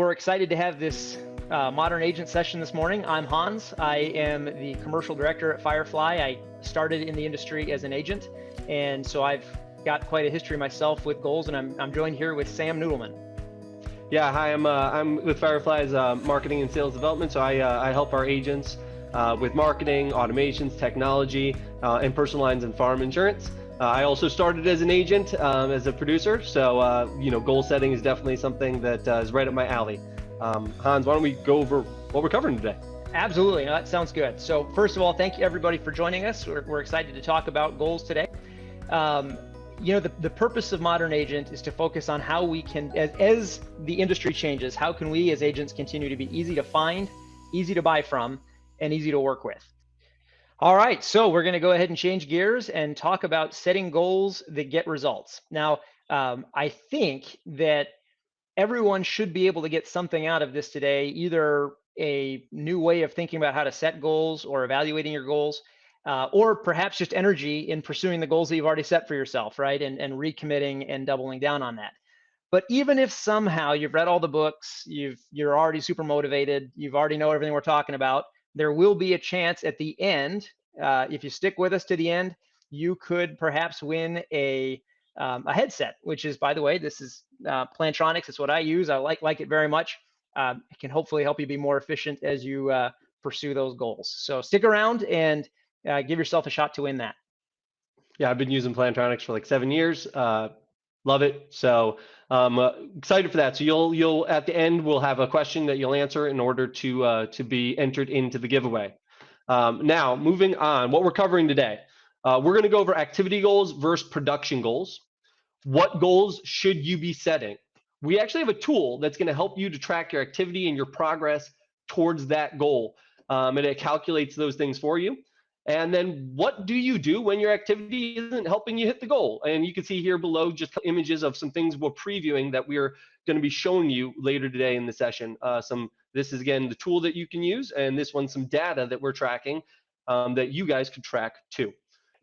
we're excited to have this modern agent session this morning. I'm Hans. I am the commercial director at Firefly. I started in the industry as an agent, and so I've got quite a history myself with goals, and I'm joined here with Sam Noodleman. Yeah, hi, I'm with Firefly's marketing and sales development, so I help our agents with marketing, automations, technology, and personal lines and farm insurance. I also started as an agent, as a producer, so goal setting is definitely something that is right up my alley. Hans, why don't we go over what we're covering today? Absolutely, no, that sounds good. So first of all, thank you everybody for joining us. We're excited to talk about goals today. The purpose of Modern Agent is to focus on how we can, as the industry changes, how can we as agents continue to be easy to find, easy to buy from, and easy to work with. All right, so we're going to go ahead and change gears and talk about setting goals that get results. Now, I think that everyone should be able to get something out of this today, either a new way of thinking about how to set goals or evaluating your goals, or perhaps just energy in pursuing the goals that you've already set for yourself, right? And recommitting and doubling down on that. But even if somehow you've read all the books, you're already super motivated, you've already know everything we're talking about, there will be a chance at the end, if you stick with us to the end, you could perhaps win a headset, which is, by the way, this is Plantronics. It's what I use. I like it very much. It can hopefully help you be more efficient as you pursue those goals. So stick around and give yourself a shot to win that. Yeah, I've been using Plantronics for like 7 years. Love it. So excited for that. So you'll at the end we'll have a question that you'll answer in order to be entered into the giveaway. Now moving on, what we're covering today, we're going to go over activity goals versus production goals. What goals should you be setting? We actually have a tool that's going to help you to track your activity and your progress towards that goal, and it calculates those things for you. And then what do you do when your activity isn't helping you hit the goal? And you can see here below just images of some things we're previewing that we're going to be showing you later today in the session. This is, again, the tool that you can use, and this one's some data that we're tracking that you guys can track too.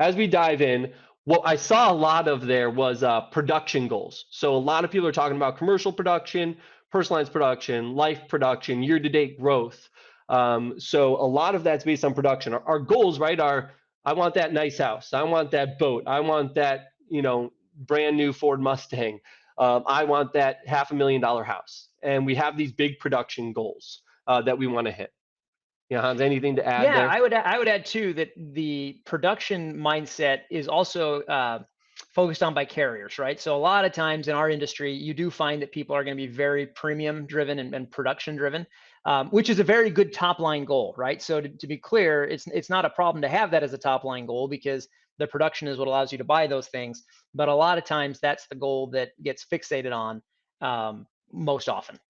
As we dive in, what I saw a lot of there was production goals. So a lot of people are talking about commercial production, personalized production, life production, year-to-date growth. So a lot of that's based on production. Our goals, right, are I want that nice house. I want that boat. I want that, brand new Ford Mustang. I want that $500,000 house. And we have these big production goals that we want to hit. Hans, anything to add there? Yeah, I would add too that the production mindset is also focused on by carriers, right? So a lot of times in our industry, you do find that people are going to be very premium driven and production driven, which is a very good top line goal, right? So to be clear, it's not a problem to have that as a top line goal because the production is what allows you to buy those things. But a lot of times that's the goal that gets fixated on most often.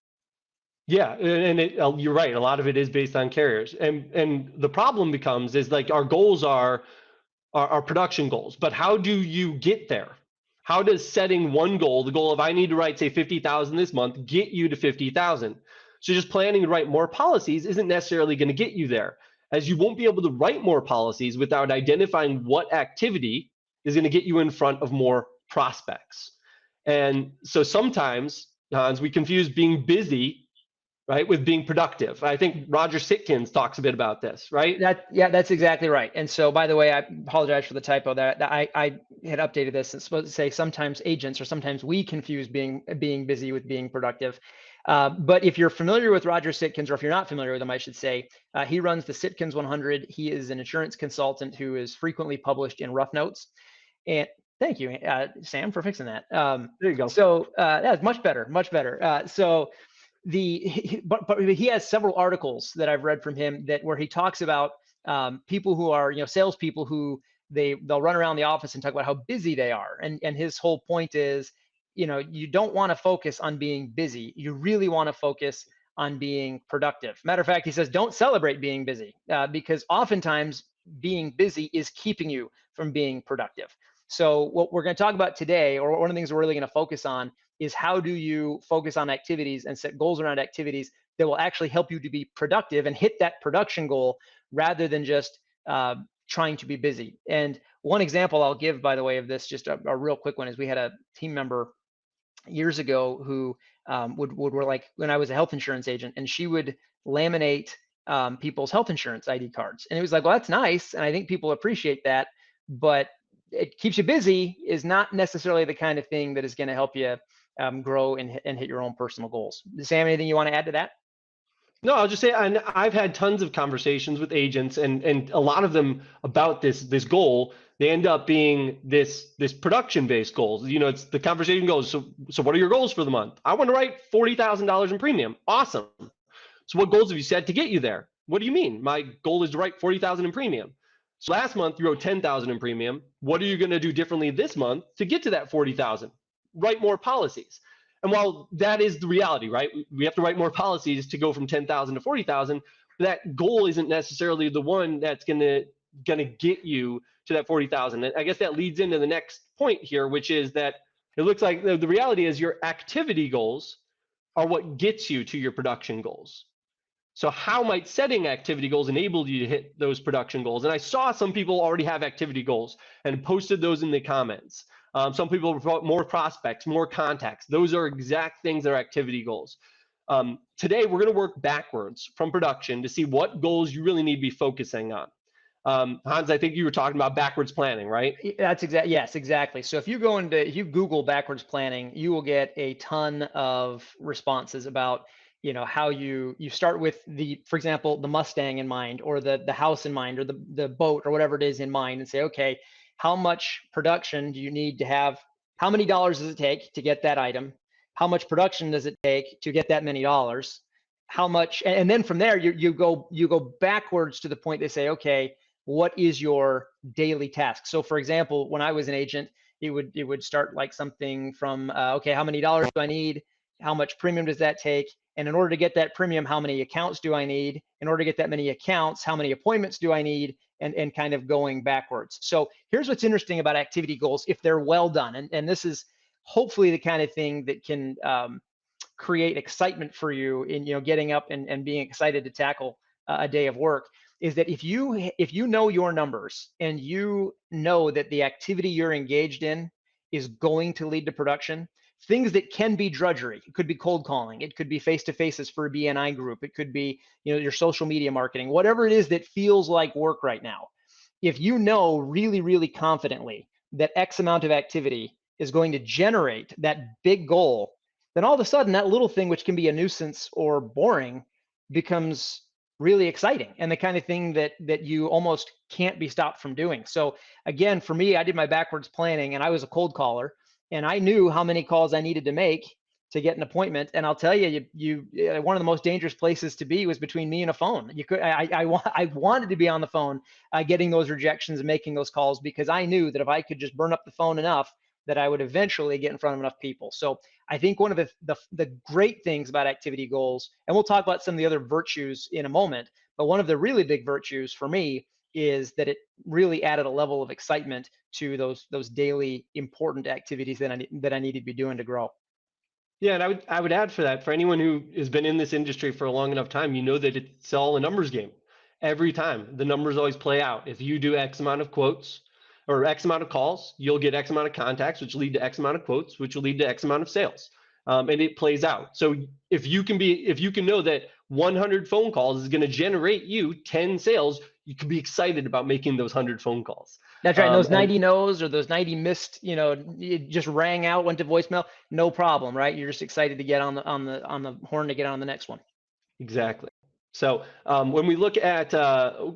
Yeah, and you're right. A lot of it is based on carriers, and the problem becomes is like our goals are our production goals, but how do you get there? How does setting one goal, the goal of I need to write say 50,000 this month, get you to 50,000? So just planning to write more policies isn't necessarily going to get you there, as you won't be able to write more policies without identifying what activity is going to get you in front of more prospects. And so sometimes, Hans, we confuse being busy, right, with being productive. I think Roger Sitkins talks a bit about this, right? That's exactly right. And so, by the way, I apologize for the typo. That I had updated this. It's supposed to say sometimes agents or sometimes we confuse being busy with being productive. But if you're familiar with Roger Sitkins, or if you're not familiar with him, I should say, he runs the Sitkins 100. He is an insurance consultant who is frequently published in Rough Notes. And thank you, Sam, for fixing that. There you go. So that's much better, much better. But he has several articles that I've read from him where he talks about people who are salespeople who they'll run around the office and talk about how busy they are, and his whole point is you don't want to focus on being busy. You really want to focus on being productive. Matter of fact, he says don't celebrate being busy because oftentimes being busy is keeping you from being productive. So what we're going to talk about today, or one of the things we're really going to focus on, is how do you focus on activities and set goals around activities that will actually help you to be productive and hit that production goal rather than just trying to be busy. And one example I'll give, by the way, of this, just a real quick one, is we had a team member years ago who would were like when I was a health insurance agent, and she would laminate people's health insurance ID cards, and it was like, well, that's nice, and I think people appreciate that, but it keeps you busy is not necessarily the kind of thing that is going to help you grow and hit your own personal goals. Sam, anything you want to add to that? No, I'll just say I've had tons of conversations with agents, and a lot of them about this goal. They end up being this production based goals. You know, it's the conversation goes. So what are your goals for the month? I want to write $40,000 in premium. Awesome. So what goals have you set to get you there? What do you mean? My goal is to write 40,000 in premium. So last month you wrote 10,000 in premium. What are you going to do differently this month to get to that 40,000? Write more policies. And while that is the reality, right? We have to write more policies to go from 10,000 to 40,000. That goal isn't necessarily the one that's going to get you to that 40,000. And I guess that leads into the next point here, which is that it looks like the reality is your activity goals are what gets you to your production goals. So how might setting activity goals enable you to hit those production goals? And I saw some people already have activity goals and posted those in the comments. Some people brought more prospects, more contacts. Those are exact things that are activity goals. Today, we're going to work backwards from production to see what goals you really need to be focusing on. Hans, I think you were talking about backwards planning, right? That's exactly, yes, exactly. So if you Google backwards planning, you will get a ton of responses about, how you start with for example, the Mustang in mind, or the house in mind, or the boat, or whatever it is in mind, and say, okay, how much production do you need to have? How many dollars does it take to get that item? How much production does it take to get that many dollars? How much, and then from there you go backwards to the point they say, okay, what is your daily task? So for example, when I was an agent, it would start like something from, okay, how many dollars do I need? How much premium does that take? And in order to get that premium, how many accounts do I need? In order to get that many accounts, how many appointments do I need? And kind of going backwards. So here's what's interesting about activity goals if they're well done. And this is hopefully the kind of thing that can create excitement for you in getting up and being excited to tackle a day of work, is that if you know your numbers and you know that the activity you're engaged in is going to lead to production, things that can be drudgery, it could be cold calling, it could be face-to-faces for a BNI group, it could be your social media marketing, whatever it is that feels like work right now. If you know really, really confidently that X amount of activity is going to generate that big goal, then all of a sudden that little thing, which can be a nuisance or boring, becomes really exciting and the kind of thing that you almost can't be stopped from doing. So again, for me, I did my backwards planning, and I was a cold caller, and I knew how many calls I needed to make to get an appointment. And I'll tell you, one of the most dangerous places to be was between me and a phone. I wanted to be on the phone, getting those rejections and making those calls, because I knew that if I could just burn up the phone enough, that I would eventually get in front of enough people. So I think one of the great things about activity goals, and we'll talk about some of the other virtues in a moment, but one of the really big virtues for me is that it really added a level of excitement to those daily important activities that I needed to be doing to grow. Yeah, and I would add for that, for anyone who has been in this industry for a long enough time, you know that it's all a numbers game. Every time the numbers always play out. If you do X amount of quotes or X amount of calls, you'll get X amount of contacts, which lead to X amount of quotes, which will lead to X amount of sales. And it plays out. So if you can know that 100 phone calls is going to generate you 10 sales, you can be excited about making those 100 phone calls. That's right. And those 90 no's or those 90 missed, it just rang out, went to voicemail, no problem, right? You're just excited to get on the horn to get on the next one. Exactly. So when we look at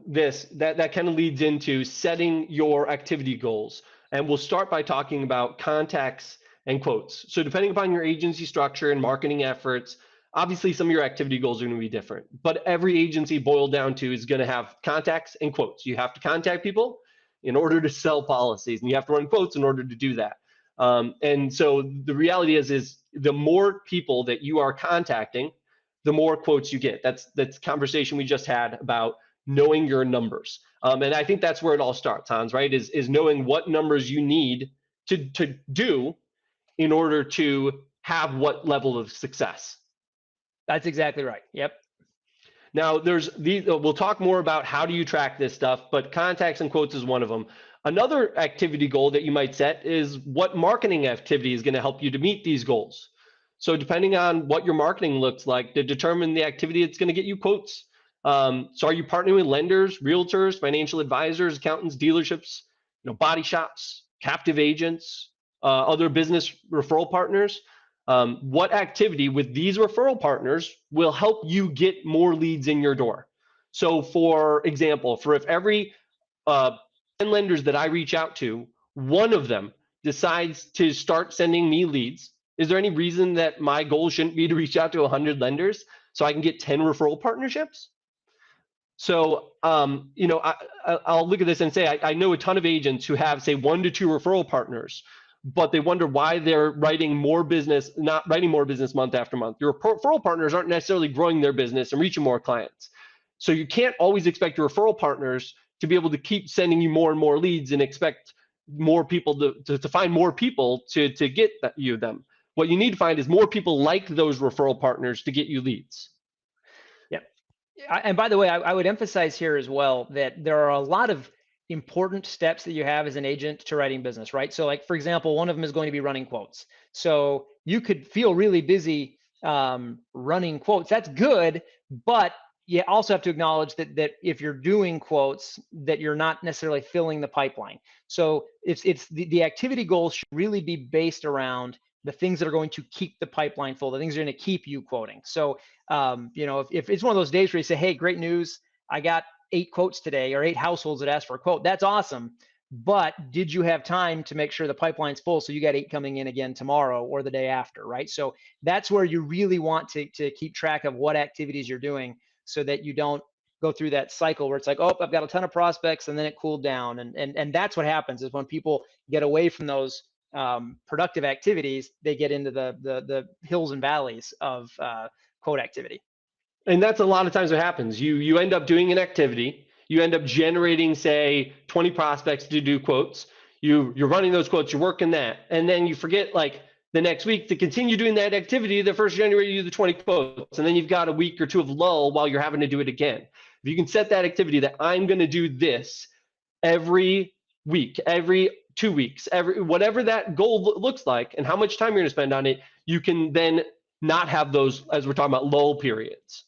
this, that kind of leads into setting your activity goals. And we'll start by talking about contacts and quotes. So depending upon your agency structure and marketing efforts, obviously some of your activity goals are going to be different. But every agency boiled down to is going to have contacts and quotes. You have to contact people in order to sell policies, and you have to run quotes in order to do that. And so the reality is the more people that you are contacting, the more quotes you get. That's conversation we just had about knowing your numbers. And I think that's where it all starts, Hans, right? Is knowing what numbers you need to do in order to have what level of success. That's exactly right. Yep. Now, we'll talk more about how do you track this stuff, but contacts and quotes is one of them. Another activity goal that you might set is what marketing activity is going to help you to meet these goals. So depending on what your marketing looks like to determine the activity that's going to get you quotes. So are you partnering with lenders, realtors, financial advisors, accountants, dealerships, body shops, captive agents, other business referral partners? What activity with these referral partners will help you get more leads in your door? So for example, for if every 10 lenders that I reach out to, one of them decides to start sending me leads, is there any reason that my goal shouldn't be to reach out to 100 lenders so I can get 10 referral partnerships? So, I'll look at this and say, I know a ton of agents who have, say, 1 to 2 referral partners, but they wonder why they're writing more business, not writing more business month after month. Your referral partners aren't necessarily growing their business and reaching more clients. So you can't always expect your referral partners to be able to keep sending you more and more leads and expect more people to find more people to get you them. What you need to find is more people like those referral partners to get you leads. And by the way, I would emphasize here as well that there are a lot of important steps that you have as an agent to writing business, right? So like, for example, one of them is going to be running quotes. So you could feel really busy running quotes. That's good, but you also have to acknowledge that if you're doing quotes, that you're not necessarily filling the pipeline. So it's the activity goals should really be based around the things that are going to keep the pipeline full, the things that are going to keep you quoting. So if it's one of those days where you say, hey, great news, I got 8 quotes today, or 8 households that asked for a quote, that's awesome. But did you have time to make sure the pipeline's full so you got 8 coming in again tomorrow or the day after, right? So that's where you really want to keep track of what activities you're doing so that you don't go through that cycle where it's like, oh, I've got a ton of prospects, and then it cooled down. And that's what happens is when people get away from those productive activities, they get into the hills and valleys of quote activity. And that's a lot of times what happens. You end up doing an activity, you end up generating, say, 20 prospects to do quotes. You're running those quotes, you're working that, and then you forget like the next week to continue doing that activity. The first January you do the 20 quotes, and then you've got a week or 2 of lull while you're having to do it again. If you can set that activity that I'm going to do this every week, every 2 weeks, every whatever that goal looks like, and how much time you're going to spend on it, you can then not have those, as we're talking about, lull periods.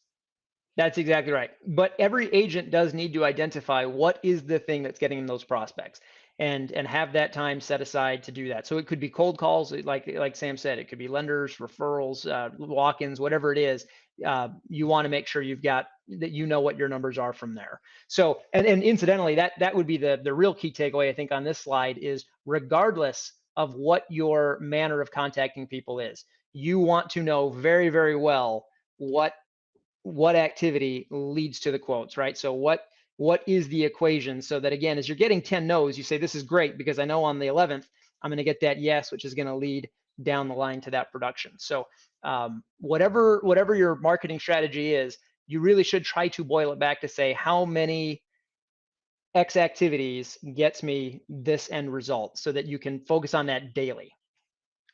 That's exactly right. But every agent does need to identify what is the thing that's getting them those prospects, and have that time set aside to do that. So it could be cold calls, like Sam said, it could be lenders, referrals, walk-ins, whatever it is. You want to make sure you've got that, you know what your numbers are from there. So and incidentally, that would be the real key takeaway I think on this slide is, regardless of what your manner of contacting people is, you want to know very, very well what activity leads to the quotes, right? So what is the equation, so that again, as you're getting 10 no's, you say, this is great because I know on the 11th I'm going to get that yes, which is going to lead down the line to that production. So whatever your marketing strategy is, you really should try to boil it back to say, how many X activities gets me this end result, so that you can focus on that daily.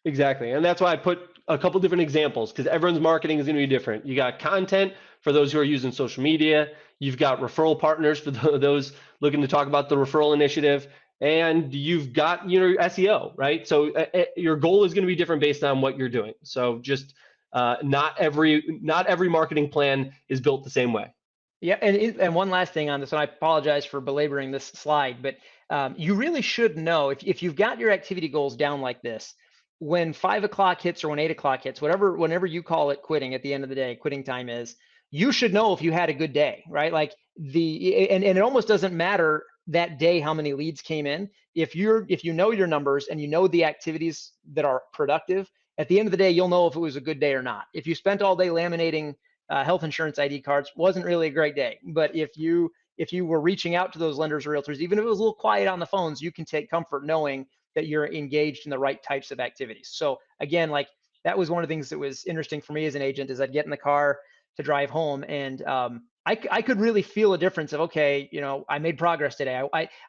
Exactly. And that's why I put a couple different examples, because everyone's marketing is going to be different. You got content for those who are using social media. You've got referral partners for those looking to talk about the referral initiative. And you've got your SEO, right? So your goal is going to be different based on what you're doing. So just not every marketing plan is built the same way. Yeah, and one last thing on this, and I apologize for belaboring this slide, but you really should know, if you've got your activity goals down like this, when 5 o'clock hits or when 8 o'clock hits, whenever you call it quitting at the end of the day, quitting time is, you should know if you had a good day, right? Like and it almost doesn't matter that day how many leads came in. If you know your numbers and you know the activities that are productive, at the end of the day, you'll know if it was a good day or not. If you spent all day laminating health insurance ID cards, wasn't really a great day. But if you were reaching out to those lenders or realtors, even if it was a little quiet on the phones, you can take comfort knowing that you're engaged in the right types of activities. So again, like, that was one of the things that was interesting for me as an agent, is I'd get in the car to drive home, and I could really feel a difference of, okay, I made progress today.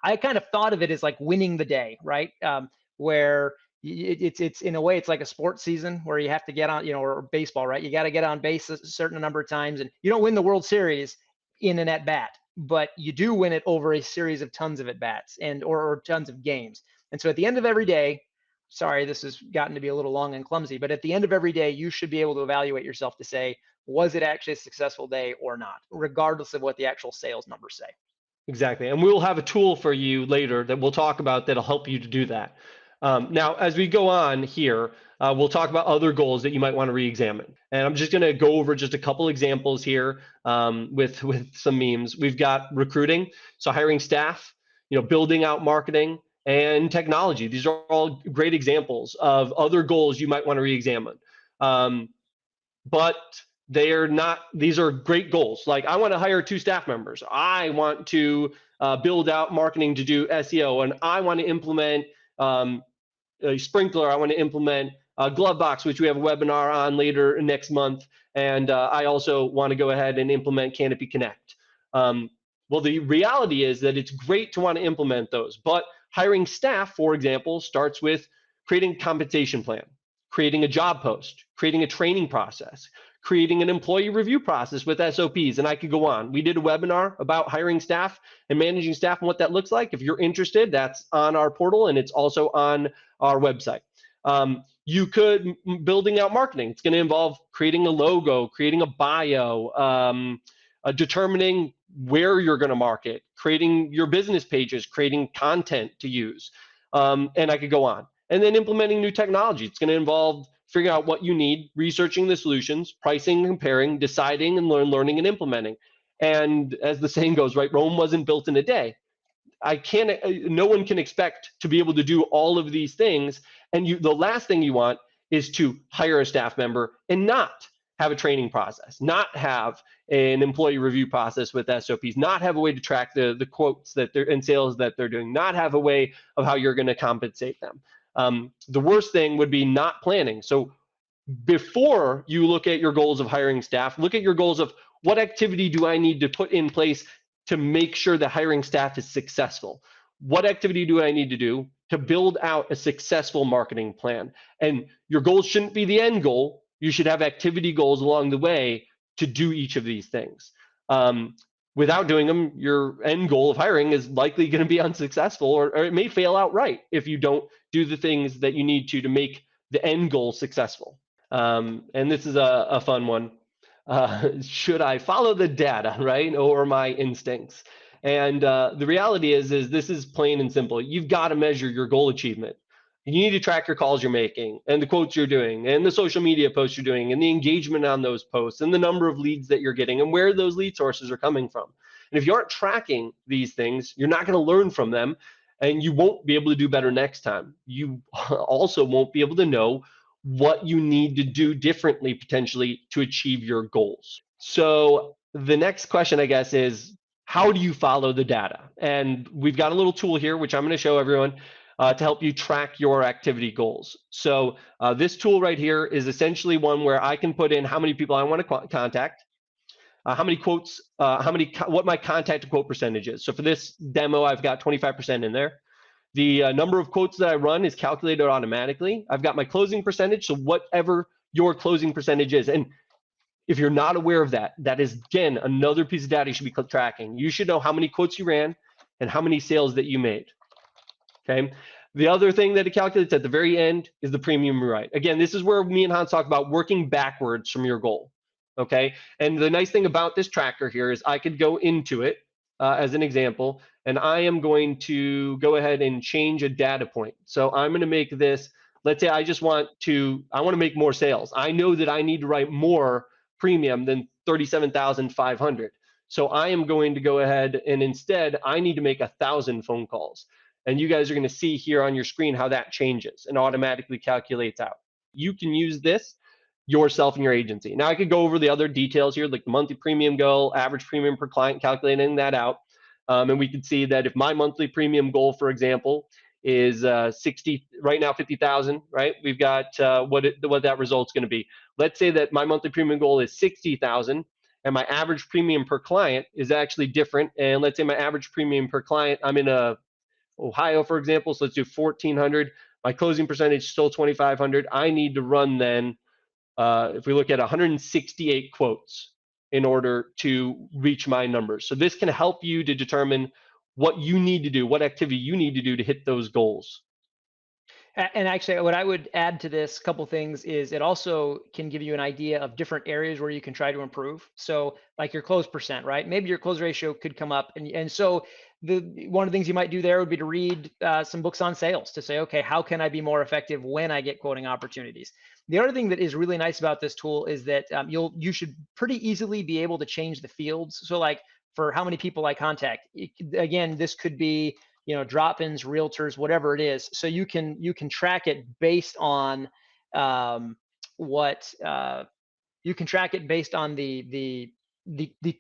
I kind of thought of it as like winning the day, right? Where it's in a way, it's like a sports season where you have to get on, or baseball, right? You got to get on base a certain number of times, and you don't win the World Series in an at bat, but you do win it over a series of tons of at-bats or tons of games. And so at the end of every day, sorry, this has gotten to be a little long and clumsy, but at the end of every day, you should be able to evaluate yourself to say, was it actually a successful day or not, regardless of what the actual sales numbers say. Exactly. And we'll have a tool for you later that we'll talk about that'll help you to do that. Now, as we go on here, we'll talk about other goals that you might want to re-examine. And I'm just going to go over just a couple examples here with some memes. We've got recruiting, so hiring staff, building out marketing, and technology. These are all great examples of other goals you might want to re-examine. But they are not, these are great goals. Like, I want to hire 2 staff members. I want to build out marketing to do SEO, and I want to implement a sprinkler. I want to implement a glove box, which we have a webinar on later next month. And I also want to go ahead and implement Canopy Connect. Well, the reality is that it's great to want to implement those, but hiring staff, for example, starts with creating a compensation plan, creating a job post, creating a training process, creating an employee review process with SOPs, and I could go on. We did a webinar about hiring staff and managing staff and what that looks like. If you're interested, that's on our portal, and it's also on our website. You could building out marketing. It's going to involve creating a logo, creating a bio, determining where you're going to market, creating your business pages, creating content to use, and I could go on. And then implementing new technology. It's going to involve figuring out what you need, researching the solutions, pricing, comparing, deciding, and learning and implementing. And as the saying goes, right, Rome wasn't built in a day. No one can expect to be able to do all of these things. And the last thing you want is to hire a staff member and not have a training process, not have an employee review process with SOPs, not have a way to track the quotes that they're in sales that they're doing, not have a way of how you're going to compensate them. The worst thing would be not planning. So before you look at your goals of hiring staff, look at your goals of what activity do I need to put in place to make sure that hiring staff is successful? What activity do I need to do to build out a successful marketing plan? And your goals shouldn't be the end goal. You should have activity goals along the way to do each of these things. Without doing them, your end goal of hiring is likely going to be unsuccessful, or it may fail outright if you don't do the things that you need to make the end goal successful. And this is a fun one. Should I follow the data, right, or my instincts? And the reality is this is plain and simple. You've got to measure your goal achievement. You need to track your calls you're making, and the quotes you're doing, and the social media posts you're doing, and the engagement on those posts, and the number of leads that you're getting, and where those lead sources are coming from. And if you aren't tracking these things, you're not going to learn from them, and you won't be able to do better next time. You also won't be able to know what you need to do differently potentially to achieve your goals. So the next question, I guess, is how do you follow the data? And we've got a little tool here, which I'm going to show everyone to help you track your activity goals. So this tool right here is essentially one where I can put in how many people I want to contact, how many quotes, what my contact to quote percentage is. So for this demo, I've got 25% in there. The number of quotes that I run is calculated automatically. I've got my closing percentage, so whatever your closing percentage is. And if you're not aware of that, that is, again, another piece of data you should be tracking. You should know how many quotes you ran and how many sales that you made. Okay. The other thing that it calculates at the very end is the premium you write. Again, this is where me and Hans talk about working backwards from your goal. Okay. And the nice thing about this tracker here is I could go into it as an example, and I am going to go ahead and change a data point. So I'm going to make this, let's say I want to make more sales. I know that I need to write more premium than 37,500. So I am going to go ahead and instead I need to make 1,000 phone calls. And you guys are going to see here on your screen how that changes and automatically calculates out. You can use this yourself in your agency. Now I could go over the other details here, like the monthly premium goal, average premium per client, calculating that out. And we can see that if my monthly premium goal, for example, is 60, right now 50,000, right? We've got what that result's going to be. Let's say that my monthly premium goal is 60,000 and my average premium per client is actually different. And let's say my average premium per client, I'm in Ohio, for example, so let's do 1,400. My closing percentage is still 2,500. I need to run then, if we look at 168 quotes in order to reach my numbers. So this can help you to determine what you need to do, what activity you need to do to hit those goals. And actually, what I would add to this couple things is it also can give you an idea of different areas where you can try to improve. So, like your close percent, right? Maybe your close ratio could come up, and so one of the things you might do there would be to read some books on sales to say, okay, how can I be more effective when I get quoting opportunities? The other thing that is really nice about this tool is that you should pretty easily be able to change the fields. So, like for how many people I contact, again, this could be drop-ins, realtors, whatever it is. So you can track it based on what you can track it based on the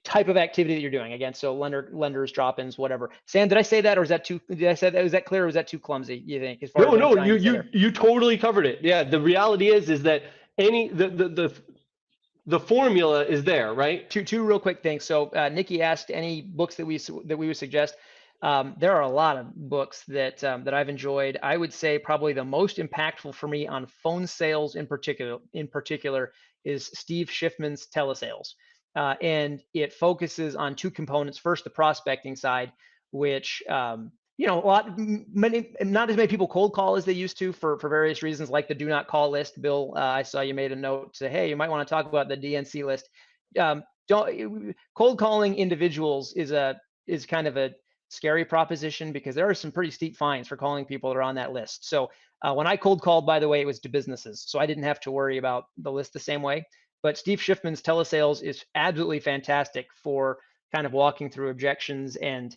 type of activity that you're doing. Again, so lenders, drop-ins, whatever. Sam, did I say that, or is that too? Did I say that? Was that clear, or was that too clumsy? You think, as far as No, what I'm no, trying you to say you there? you totally covered it. Yeah, the reality is that any the formula is there, right? Two real quick things. So Nikki asked any books that we would suggest. There are a lot of books that I've enjoyed. I would say probably the most impactful for me on phone sales in particular is Steve Schiffman's Telesales, and it focuses on two components. First, the prospecting side, which not as many people cold call as they used to for various reasons, like the do not call list. Bill, I saw you made a note to say, hey, you might want to talk about the DNC list. Don't Cold calling individuals is kind of a scary proposition because there are some pretty steep fines for calling people that are on that list. So when I cold called, by the way, it was to businesses, so I didn't have to worry about the list the same way. But Steve Schiffman's Telesales is absolutely fantastic for kind of walking through objections, and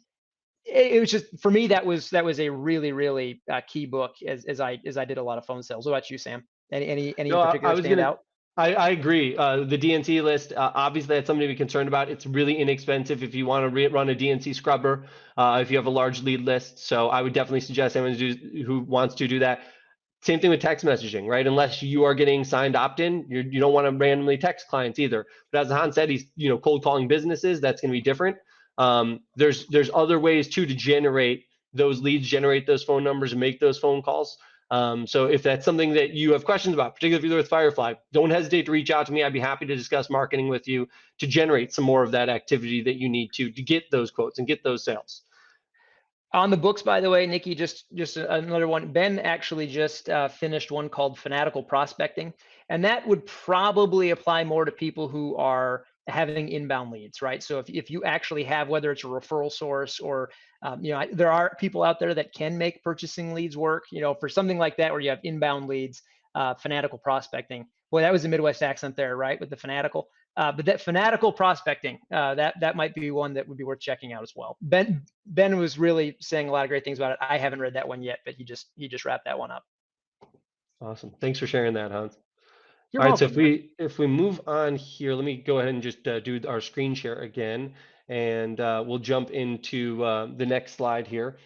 it was just, for me, that was a really key book as I did a lot of phone sales. What about you, Sam? Any in No, I particular was stand gonna. out? I agree. The DNC list, obviously, that's something to be concerned about. It's really inexpensive if you want to run a DNC scrubber. If you have a large lead list, so I would definitely suggest anyone who wants to do that. Same thing with text messaging, right? Unless you are getting signed opt-in, you don't want to randomly text clients either. But as Han said, he's cold calling businesses. That's going to be different. There's other ways too to generate those leads, generate those phone numbers, and make those phone calls. So if that's something that you have questions about, particularly if you're with Firefly, don't hesitate to reach out to me. I'd be happy to discuss marketing with you to generate some more of that activity that you need to get those quotes and get those sales. On the books, by the way, Nikki, just another one. Ben actually just finished one called Fanatical Prospecting, and that would probably apply more to people who are having inbound leads, right? So if you actually have, whether it's a referral source or there are people out there that can make purchasing leads work. For something like that where you have inbound leads, Fanatical Prospecting. Boy, that was a Midwest accent there, right? With the Fanatical. But that Fanatical Prospecting, that might be one that would be worth checking out as well. Ben was really saying a lot of great things about it. I haven't read that one yet, but he just wrapped that one up. Awesome. Thanks for sharing that, Hans. You're All right, so welcome, if man. we move on here, let me go ahead and just do our screen share again, and we'll jump into the next slide here.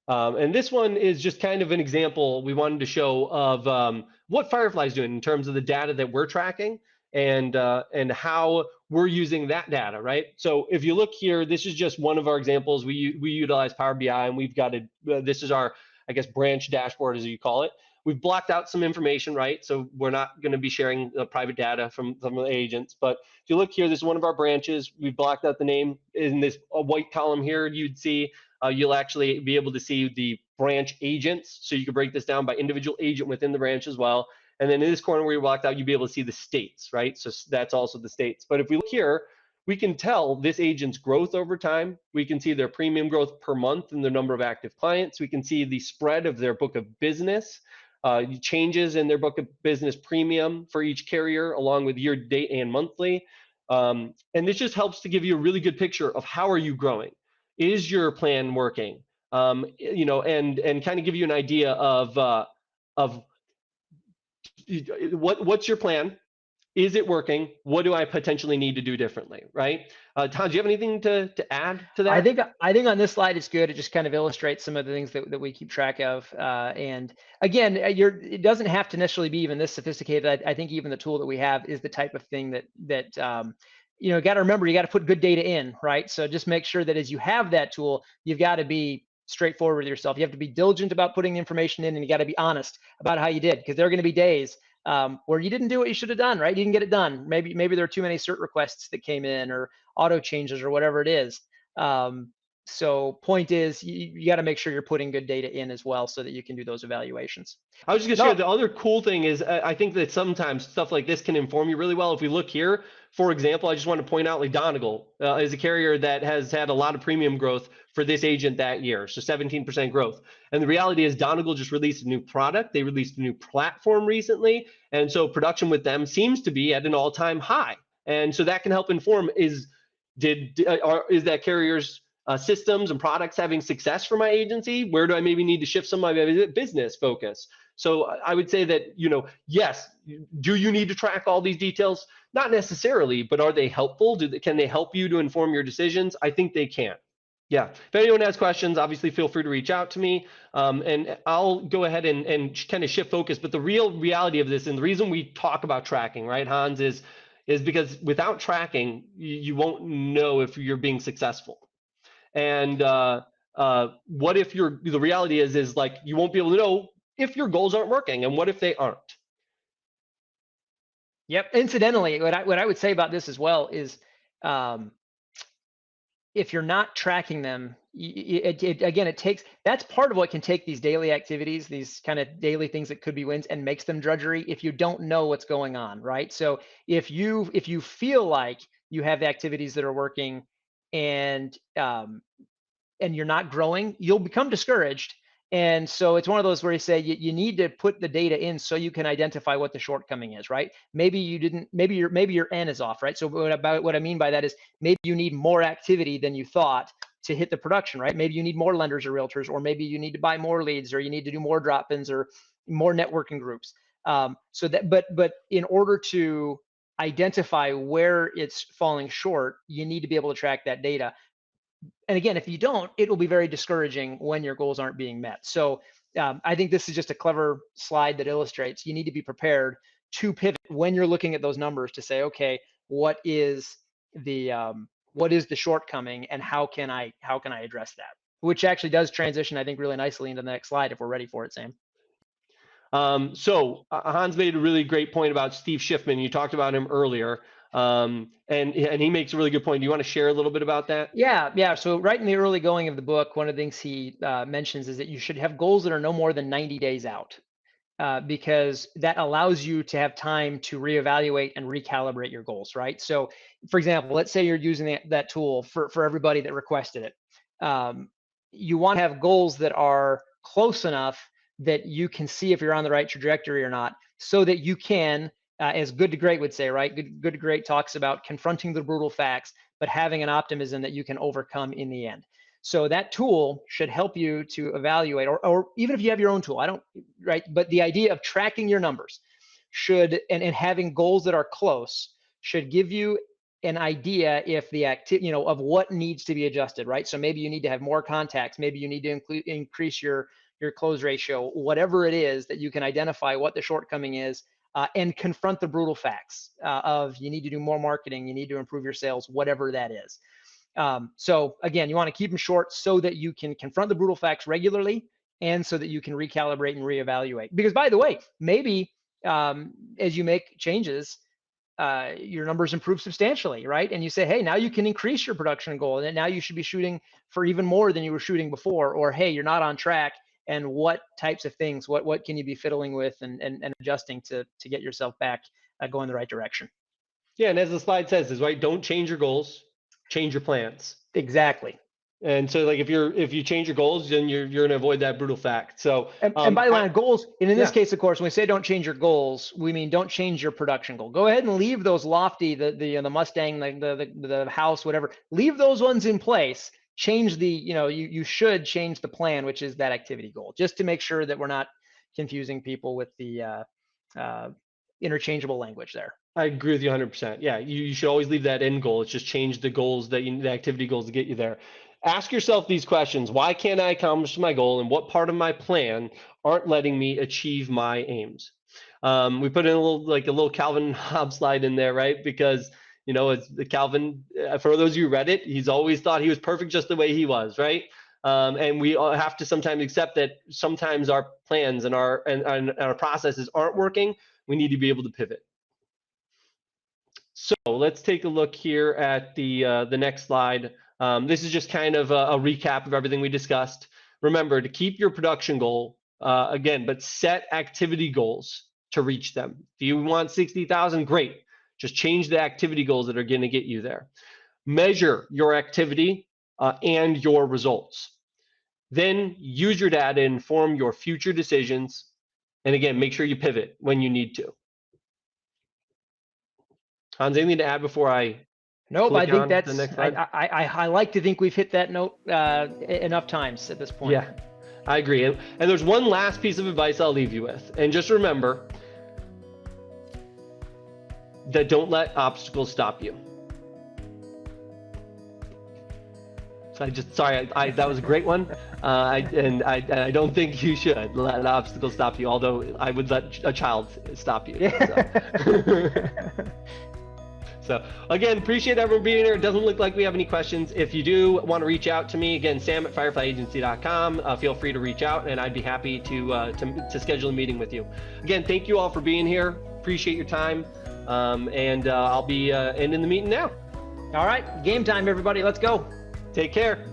And this one is just kind of an example we wanted to show of what Firefly is doing in terms of the data that we're tracking and how we're using that data, right? So if you look here, this is just one of our examples. We utilize Power BI, and we've got this is our, I guess, branch dashboard, as you call it. We've blocked out some information, right? So we're not going to be sharing private data from some of the agents. But if you look here, this is one of our branches. We've blocked out the name. In this white column here, you'd see you'll actually be able to see the branch agents. So you can break this down by individual agent within the branch as well. And then in this corner where you blocked out, you'll be able to see the states, right? So that's also the states. But if we look here, we can tell this agent's growth over time. We can see their premium growth per month and the number of active clients. We can see the spread of their book of business, changes in their book of business premium for each carrier, along with year to date and monthly. And this just helps to give you a really good picture of how are you growing. Is your plan working? And kind of give you an idea of what's your plan? Is it working? What do I potentially need to do differently, right? Tom, do you have anything to add to I that? think I think on this slide it's good. It just kind of illustrates some of the things that we keep track of. And again, it doesn't have to necessarily be even this sophisticated. I think even the tool that we have is the type of thing that got to remember, you got to put good data in, right? So just make sure that as you have that tool, you've got to be straightforward with yourself. You have to be diligent about putting the information in, and you got to be honest about how you did, because there are going to be days where you didn't do what you should have done, right? You didn't get it done. Maybe there are too many cert requests that came in, or auto changes, or whatever it is. So point is, you got to make sure you're putting good data in as well, so that you can do those evaluations. I was just gonna share the other cool thing is I think that sometimes stuff like this can inform you really well. If we look here, for example, I just want to point out like Donegal is a carrier that has had a lot of premium growth for this agent that year, so 17% growth. And the reality is Donegal just released a new product. They released a new platform recently, and so production with them seems to be at an all-time high. And so that can help inform is that carrier's systems and products having success for my agency? Where do I maybe need to shift some of my business focus? So I would say that, yes, do you need to track all these details? Not necessarily, but are they helpful? Can they help you to inform your decisions? I think they can. Yeah. If anyone has questions, obviously feel free to reach out to me, and I'll go ahead and kind of shift focus. But the real reality of this, and the reason we talk about tracking, right, Hans, is because without tracking, you won't know if you're being successful. And what if the reality is like you won't be able to know if your goals aren't working, and what if they aren't? Yep. Incidentally, what I would say about this as well is, if you're not tracking them, it takes, that's part of what can take these daily activities, these kind of daily things that could be wins, and makes them drudgery if you don't know what's going on, right? So if you feel like you have activities that are working, and you're not growing, you'll become discouraged. And so it's one of those where you say you need to put the data in so you can identify what the shortcoming is, right? Maybe you didn't, maybe your N is off, right? So what I mean by that is maybe you need more activity than you thought to hit the production, right? Maybe you need more lenders or realtors, or maybe you need to buy more leads, or you need to do more drop-ins or more networking groups. So that, but in order to identify where it's falling short, you need to be able to track that data. And again, if you don't, it will be very discouraging when your goals aren't being met. So I think this is just a clever slide that illustrates you need to be prepared to pivot when you're looking at those numbers to say, okay, what is the shortcoming, and how can I address that? Which actually does transition, I think, really nicely into the next slide if we're ready for it, Sam. So Hans made a really great point about Steve Schiffman. You talked about him earlier. And he makes a really good point. Do you want to share a little bit about that? Yeah. So right in the early going of the book, one of the things he mentions is that you should have goals that are no more than 90 days out, because that allows you to have time to reevaluate and recalibrate your goals, right? So, for example, let's say you're using that tool for everybody that requested it. You want to have goals that are close enough that you can see if you're on the right trajectory or not, so that you can, as Good to Great would say, right? Good to Great talks about confronting the brutal facts, but having an optimism that you can overcome in the end. So that tool should help you to evaluate, or even if you have your own tool, right? But the idea of tracking your numbers should, and having goals that are close, should give you an idea if the activity, of what needs to be adjusted, right? So maybe you need to have more contacts, maybe you need to increase your close ratio, whatever it is, that you can identify what the shortcoming is, and confront the brutal facts of you need to do more marketing, you need to improve your sales, whatever that is. So again, you want to keep them short so that you can confront the brutal facts regularly, and so that you can recalibrate and reevaluate. Because by the way, maybe as you make changes, your numbers improve substantially, right? And you say, hey, now you can increase your production goal, and now you should be shooting for even more than you were shooting before. Or hey, you're not on track, and what types of things, what can you be fiddling with and adjusting to get yourself back going the right direction? Yeah, and as the slide says, is right, don't change your goals, change your plans. Exactly. And so, like, if you change your goals, then you're gonna avoid that brutal fact. So, and by the way, goals, and in this case, of course, when we say don't change your goals, we mean don't change your production goal. Go ahead and leave those lofty, the Mustang, the house, whatever. Leave those ones in place. Change the, you should change the plan, which is that activity goal, just to make sure that we're not confusing people with the interchangeable language there. I agree with you 100%. Yeah, you should always leave that end goal. It's just change the goals the activity goals to get you there. Ask yourself these questions. Why can't I accomplish my goal, and what part of my plan aren't letting me achieve my aims? We put in a little Calvin Hobbes slide in there, right? Because it's the Calvin, for those of you who read it, he's always thought he was perfect just the way he was, right? And we all have to sometimes accept that sometimes our plans and our processes aren't working. We need to be able to pivot. So let's take a look here at the next slide. This is just kind of a recap of everything we discussed. Remember to keep your production goal again, but set activity goals to reach them. If you want 60,000, great. Just change the activity goals that are going to get you there. Measure your activity and your results. Then use your data to inform your future decisions. And again, make sure you pivot when you need to. Hans, anything to add before I Nope, I think that's, the next slide? I like to think we've hit that note enough times at this point. Yeah, I agree. And there's one last piece of advice I'll leave you with. And just remember that don't let obstacles stop you. So that was a great one. I don't think you should let an obstacle stop you, although I would let a child stop you. Yeah. So again, appreciate everyone being here. It doesn't look like we have any questions. If you do want to reach out to me, again, sam@fireflyagency.com. Feel free to reach out, and I'd be happy to schedule a meeting with you. Again, thank you all for being here. Appreciate your time, and I'll be ending the meeting now. All right, game time, everybody. Let's go. Take care.